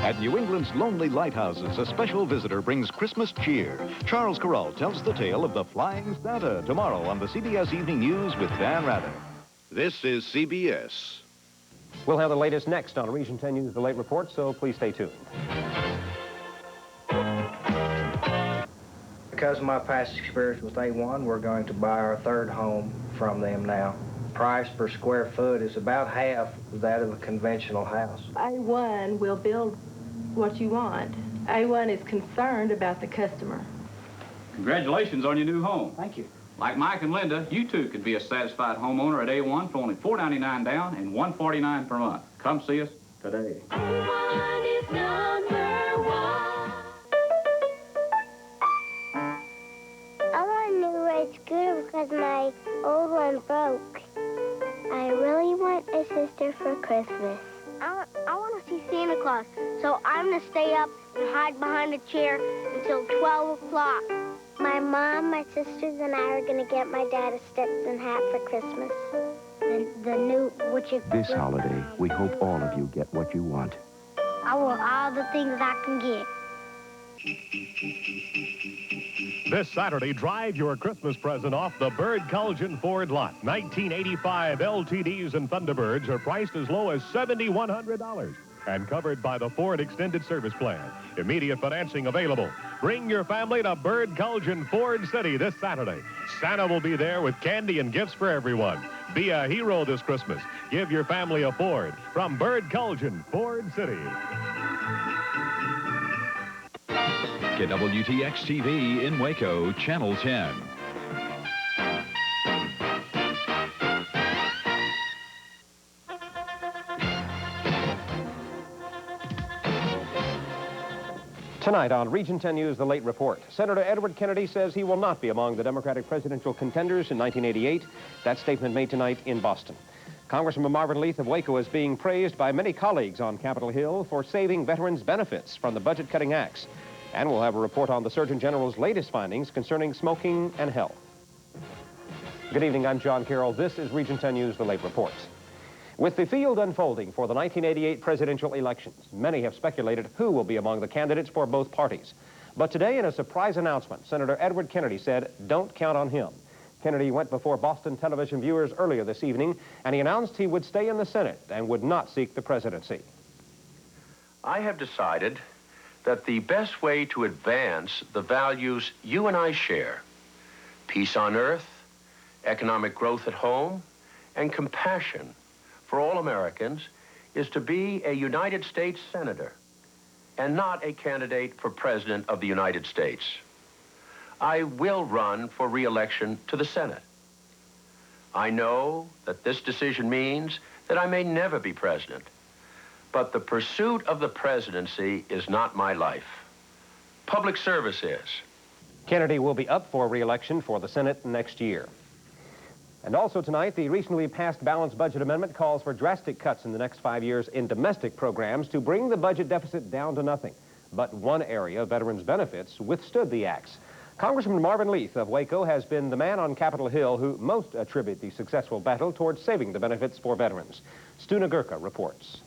At New England's lonely lighthouses, a special visitor brings Christmas cheer. Charles Corral tells the tale of the Flying Santa tomorrow on the CBS Evening News with Dan Rather. This is CBS. We'll have the latest next on Region 10 News, The Late Report, so please stay tuned. Because of my past experience with A1, we're going to buy our third home from them now. Price per square foot is about half that of a conventional house. A1 will build what you want. A1 is concerned about the customer. Congratulations on your new home. Thank you. Like Mike and Linda, you too could be a satisfied homeowner at A1 for only $4.99 down and $149 per month. Come see us today. A1 is number one. I want a new red scooter because my old one broke. I really want a sister for Christmas. I want to see Santa Claus, so I'm going to stay up and hide behind a chair until 12 o'clock. My mom, my sisters, and I are going to get my dad a Stetson hat for Christmas. The new, This holiday, we hope all of you get what you want. I want all the things I can get. This Saturday, drive your Christmas present off the Bird Culligan Ford lot. 1985 LTDs and Thunderbirds are priced as low as $7,100 and covered by the Ford Extended Service Plan. Immediate financing available. Bring your family to Bird Culligan Ford City this Saturday. Santa will be there with candy and gifts for everyone. Be a hero this Christmas. Give your family a Ford from Bird Culligan Ford City. KWTX-TV in Waco, Channel 10. Tonight on Region 10 News, The Late Report. Senator Edward Kennedy says he will not be among the Democratic presidential contenders in 1988. That statement made tonight in Boston. Congressman Marvin Leith of Waco is being praised by many colleagues on Capitol Hill for saving veterans' benefits from the budget-cutting acts. And we'll have a report on the Surgeon General's latest findings concerning smoking and health. Good evening, I'm John Carroll. This is Region 10 News, The Late Report. With the field unfolding for the 1988 presidential elections, many have speculated who will be among the candidates for both parties. But today, in a surprise announcement, Senator Edward Kennedy said, don't count on him. Kennedy went before Boston television viewers earlier this evening, and he announced he would stay in the Senate and would not seek the presidency. I have decided that the best way to advance the values you and I share, peace on earth, economic growth at home, and compassion for all Americans, is to be a United States Senator and not a candidate for President of the United States. I will run for re-election to the Senate. I know that this decision means that I may never be president, but the pursuit of the presidency is not my life. Public service is. Kennedy will be up for re-election for the Senate next year. And also tonight, the recently passed balanced budget amendment calls for drastic cuts in the next 5 years in domestic programs to bring the budget deficit down to nothing. But one area, veterans' benefits, withstood the axe. Congressman Marvin Leith of Waco has been the man on Capitol Hill who most attribute the successful battle towards saving the benefits for veterans. Stu Nagurka reports.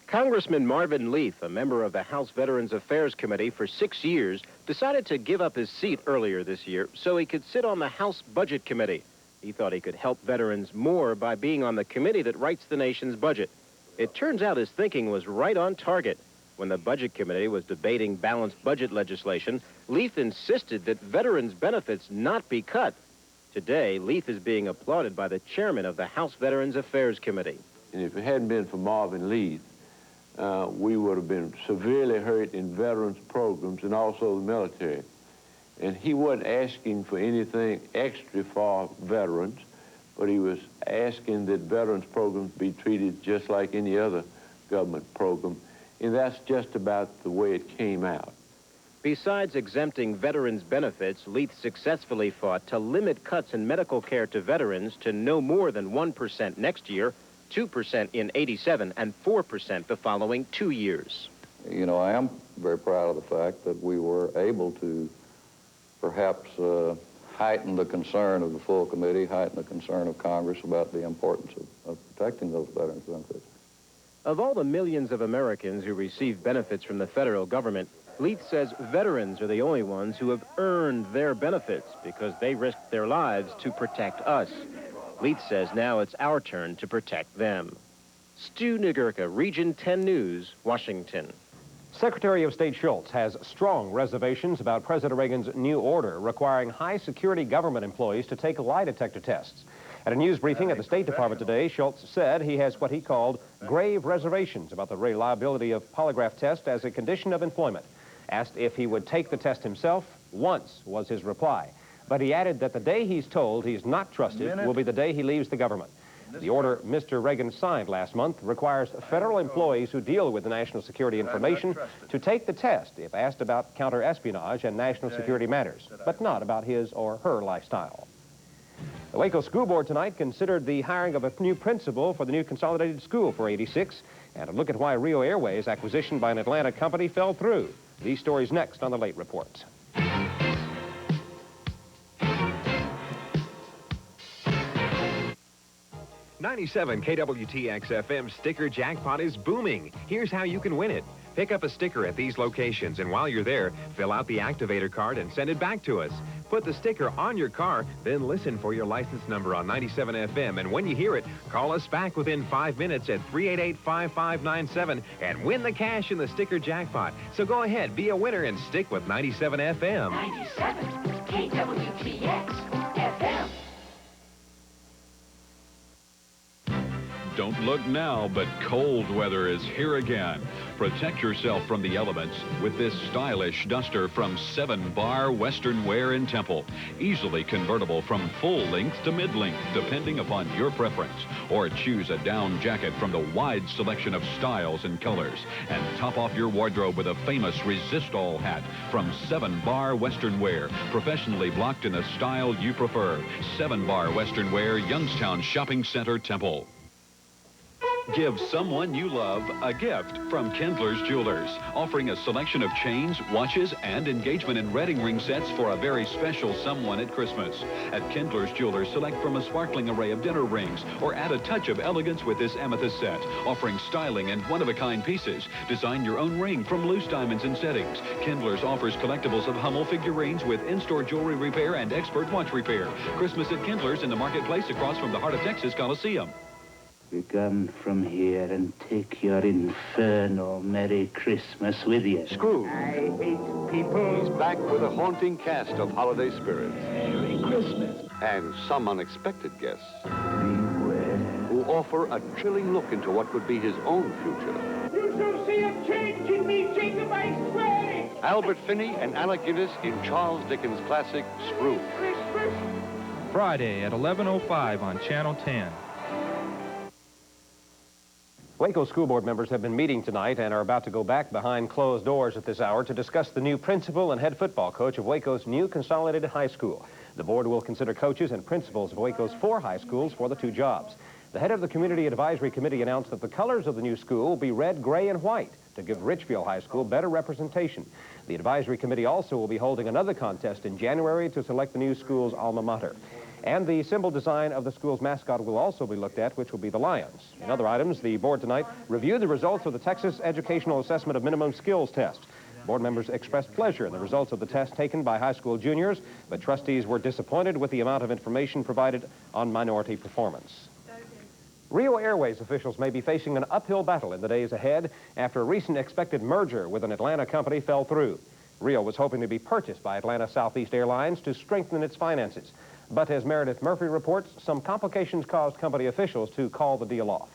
Congressman Marvin Leith, a member of the House Veterans Affairs Committee for 6 years, decided to give up his seat earlier this year so he could sit on the House Budget Committee. He thought he could help veterans more by being on the committee that writes the nation's budget. It turns out his thinking was right on target. When the Budget Committee was debating balanced budget legislation, Leith insisted that veterans' benefits not be cut. Today, Leith is being applauded by the chairman of the House Veterans Affairs Committee. And if it hadn't been for Marvin Leith, we would have been severely hurt in veterans programs and also the military. And he wasn't asking for anything extra for veterans, but he was asking that veterans programs be treated just like any other government program. And that's just about the way it came out. Besides exempting veterans' benefits, Leith successfully fought to limit cuts in medical care to veterans to no more than 1% next year, 2% in '87, and 4% the following 2 years. You know, I am very proud of the fact that we were able to perhaps heighten the concern of the full committee, heighten the concern of Congress about the importance of protecting those veterans' benefits. Of all the millions of Americans who receive benefits from the federal government, Leith says veterans are the only ones who have earned their benefits because they risked their lives to protect us. Leith says now it's our turn to protect them. Stu Nagurka, Region 10 News, Washington. Secretary of State Schultz has strong reservations about President Reagan's new order requiring high-security government employees to take lie detector tests. At a news briefing at the State Department today, Schultz said he has what he called grave reservations about the reliability of polygraph tests as a condition of employment. Asked if he would take the test himself, once was his reply. But he added that the day he's told he's not trusted will be the day he leaves the government. The order Mr. Reagan signed last month requires federal employees who deal with the national security information to take the test if asked about counter-espionage and national security matters, but not about his or her lifestyle. The Waco School Board tonight considered the hiring of a new principal for the new consolidated school for 86, and a look at why Rio Airways' acquisition by an Atlanta company fell through. These stories next on the Late Report. 97 KWTX-FM sticker jackpot is booming. Here's how you can win it. Pick up a sticker at these locations, and while you're there, fill out the activator card and send it back to us. Put the sticker on your car, then listen for your license number on 97 FM, and when you hear it, call us back within 5 minutes at 388-5597 and win the cash in the sticker jackpot. So go ahead, be a winner, and stick with 97 FM. 97 KWTX-FM. Don't look now, but cold weather is here again. Protect yourself from the elements with this stylish duster from 7 Bar Western Wear in Temple. Easily convertible from full length to mid-length, depending upon your preference. Or choose a down jacket from the wide selection of styles and colors. And top off your wardrobe with a famous Resist-All hat from 7 Bar Western Wear. Professionally blocked in the style you prefer. 7 Bar Western Wear, Youngstown Shopping Center, Temple. Give someone you love a gift from Kindler's Jewelers, offering a selection of chains, watches, and engagement and wedding ring sets for a very special someone at Christmas. At Kindler's Jewelers, select from a sparkling array of dinner rings or add a touch of elegance with this amethyst set, offering styling and one-of-a-kind pieces. Design your own ring from loose diamonds and settings. Kindler's offers collectibles of Hummel figurines with in-store jewelry repair and expert watch repair. Christmas at Kindler's in the marketplace across from the Heart of Texas Coliseum. You come from here and take your infernal Merry Christmas with you. Scrooge. I hate people. He's back with a haunting cast of holiday spirits. Merry Christmas. And some unexpected guests. Beware. Who offer a chilling look into what could be his own future. You shall see a change in me, Jacob, I swear. Albert Finney and Alec Guinness in Charles Dickens' classic, Scrooge. Christmas. Friday at 11:05 on Channel 10. Waco School Board members have been meeting tonight and are about to go back behind closed doors at this hour to discuss the new principal and head football coach of Waco's new consolidated high school. The board will consider coaches and principals of Waco's 4 high schools for the 2 jobs. The head of the Community Advisory Committee announced that the colors of the new school will be red, gray, and white to give Richfield High School better representation. The Advisory Committee also will be holding another contest in January to select the new school's alma mater. And the symbol design of the school's mascot will also be looked at, which will be the Lions. In other items, the board tonight reviewed the results of the Texas Educational Assessment of Minimum Skills test. Board members expressed pleasure in the results of the test taken by high school juniors, but trustees were disappointed with the amount of information provided on minority performance. Rio Airways officials may be facing an uphill battle in the days ahead after a recent expected merger with an Atlanta company fell through. Rio was hoping to be purchased by Atlanta Southeast Airlines to strengthen its finances. But as Meredith Murphy reports, some complications caused company officials to call the deal off.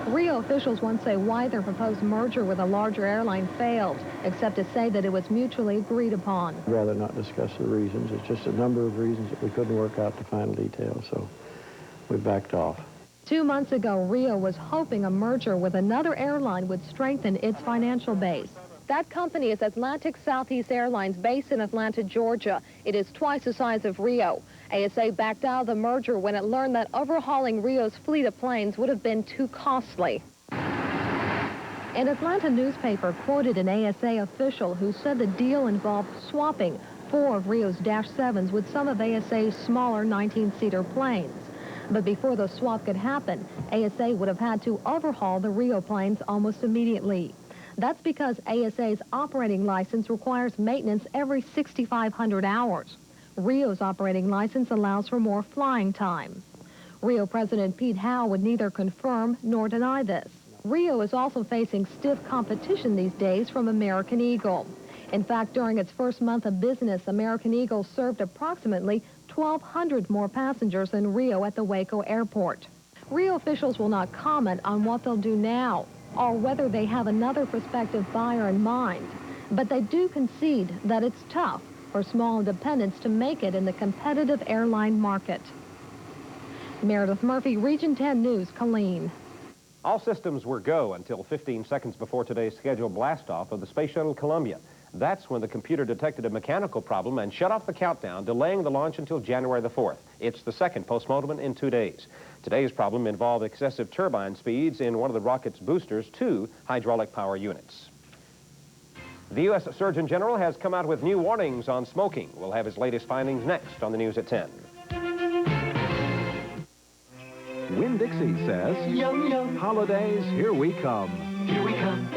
Rio officials won't say why their proposed merger with a larger airline failed, except to say that it was mutually agreed upon. I'd rather not discuss the reasons. It's just a number of reasons that we couldn't work out the final details, so we backed off. 2 months ago, Rio was hoping a merger with another airline would strengthen its financial base. That company is Atlantic Southeast Airlines, based in Atlanta, Georgia. It is twice the size of Rio. ASA backed out of the merger when it learned that overhauling Rio's fleet of planes would have been too costly. An Atlanta newspaper quoted an ASA official who said the deal involved swapping 4 of Rio's Dash 7s with some of ASA's smaller 19-seater planes. But before the swap could happen, ASA would have had to overhaul the Rio planes almost immediately. That's because ASA's operating license requires maintenance every 6,500 hours. Rio's operating license allows for more flying time. Rio President Pete Howe would neither confirm nor deny this. Rio is also facing stiff competition these days from American Eagle. In fact, during its first month of business, American Eagle served approximately 1,200 more passengers than Rio at the Waco airport. Rio officials will not comment on what they'll do now or whether they have another prospective buyer in mind, but they do concede that it's tough for small independents to make it in the competitive airline market. Meredith Murphy, Region 10 News, Colleen. All systems were go until 15 seconds before today's scheduled blastoff of the Space Shuttle Columbia. That's when the computer detected a mechanical problem and shut off the countdown, delaying the launch until January the 4th. It's the second postponement in 2 days. Today's problem involved excessive turbine speeds in one of the rocket's boosters, 2 hydraulic power units. The U.S. Surgeon General has come out with new warnings on smoking. We'll have his latest findings next on the news at 10. Winn-Dixie says, yum, yum. Holidays, here we come. Here we come.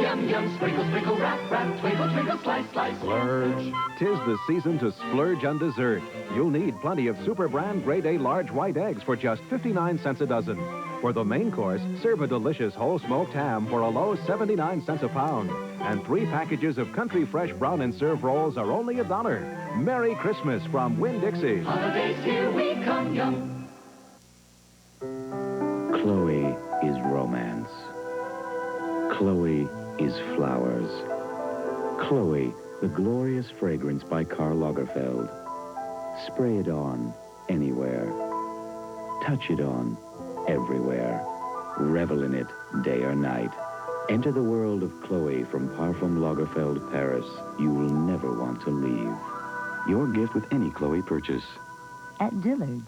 Yum, yum, sprinkle, sprinkle, wrap, wrap, twinkle, twinkle, slice, slice. Splurge. 'Tis the season to splurge on dessert. You'll need plenty of Super Brand Grade A large white eggs for just 59 cents a dozen. For the main course, serve a delicious whole smoked ham for a low 79 cents a pound. And 3 packages of Country Fresh Brown and Serve rolls are only $1. Merry Christmas from Winn-Dixie. Holidays, here we come, yum. Chloe is romance. Chloe is flowers. Chloe, the glorious fragrance by Karl Lagerfeld. Spray it on anywhere. Touch it on everywhere. Revel in it day or night. Enter the world of Chloe from Parfum Lagerfeld Paris. You will never want to leave. Your gift with any Chloe purchase. At Dillard's.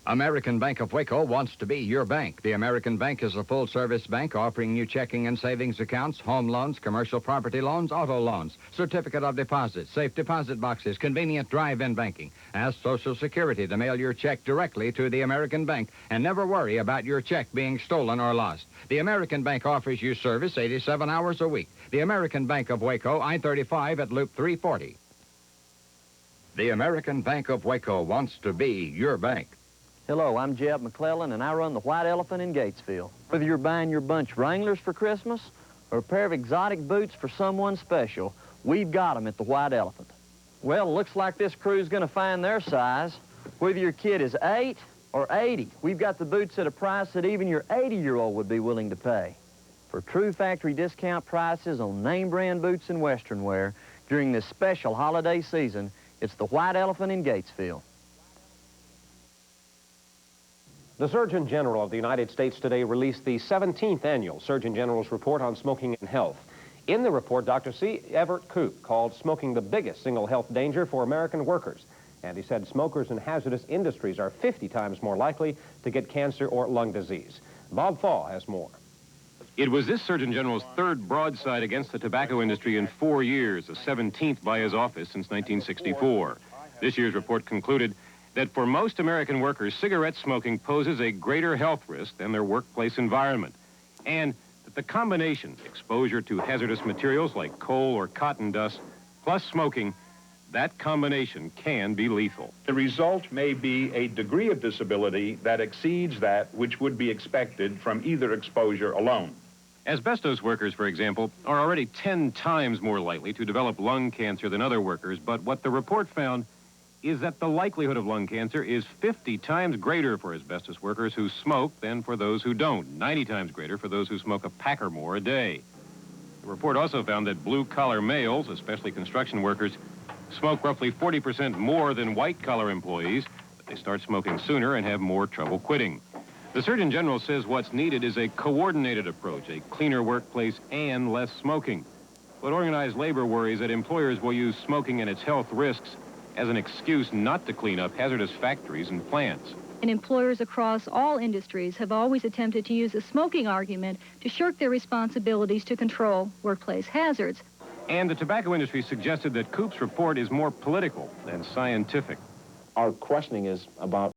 American Bank of Waco wants to be your bank. The American Bank is a full-service bank offering you checking and savings accounts, home loans, commercial property loans, auto loans, certificate of deposit, safe deposit boxes, convenient drive-in banking. Ask Social Security to mail your check directly to the American Bank and never worry about your check being stolen or lost. The American Bank offers you service 87 hours a week. The American Bank of Waco, I-35 at Loop 340. The American Bank of Waco wants to be your bank. Hello, I'm Jeb McClellan, and I run the White Elephant in Gatesville. Whether you're buying your bunch Wranglers for Christmas or a pair of exotic boots for someone special, we've got them at the White Elephant. Well, looks like this crew's going to find their size. Whether your kid is 8 or 80, we've got the boots at a price that even your 80-year-old would be willing to pay. For true factory discount prices on name-brand boots and Western wear during this special holiday season, it's the White Elephant in Gatesville. The Surgeon General of the United States today released the 17th annual Surgeon General's Report on Smoking and Health. In the report, Dr. C. Everett Koop called smoking the biggest single health danger for American workers. And he said smokers in hazardous industries are 50 times more likely to get cancer or lung disease. Bob Fall has more. It was this Surgeon General's third broadside against the tobacco industry in 4 years, the 17th by his office since 1964. This year's report concluded that for most American workers, cigarette smoking poses a greater health risk than their workplace environment, and that the combination, exposure to hazardous materials like coal or cotton dust, plus smoking, that combination can be lethal. The result may be a degree of disability that exceeds that which would be expected from either exposure alone. Asbestos workers, for example, are already 10 times more likely to develop lung cancer than other workers, but what the report found is that the likelihood of lung cancer is 50 times greater for asbestos workers who smoke than for those who don't, 90 times greater for those who smoke a pack or more a day. The report also found that blue-collar males, especially construction workers, smoke roughly 40% more than white-collar employees, but they start smoking sooner and have more trouble quitting. The Surgeon General says what's needed is a coordinated approach, a cleaner workplace and less smoking. But organized labor worries that employers will use smoking and its health risks as an excuse not to clean up hazardous factories and plants. And employers across all industries have always attempted to use the smoking argument to shirk their responsibilities to control workplace hazards. And the tobacco industry suggested that Koop's report is more political than scientific. our questioning is about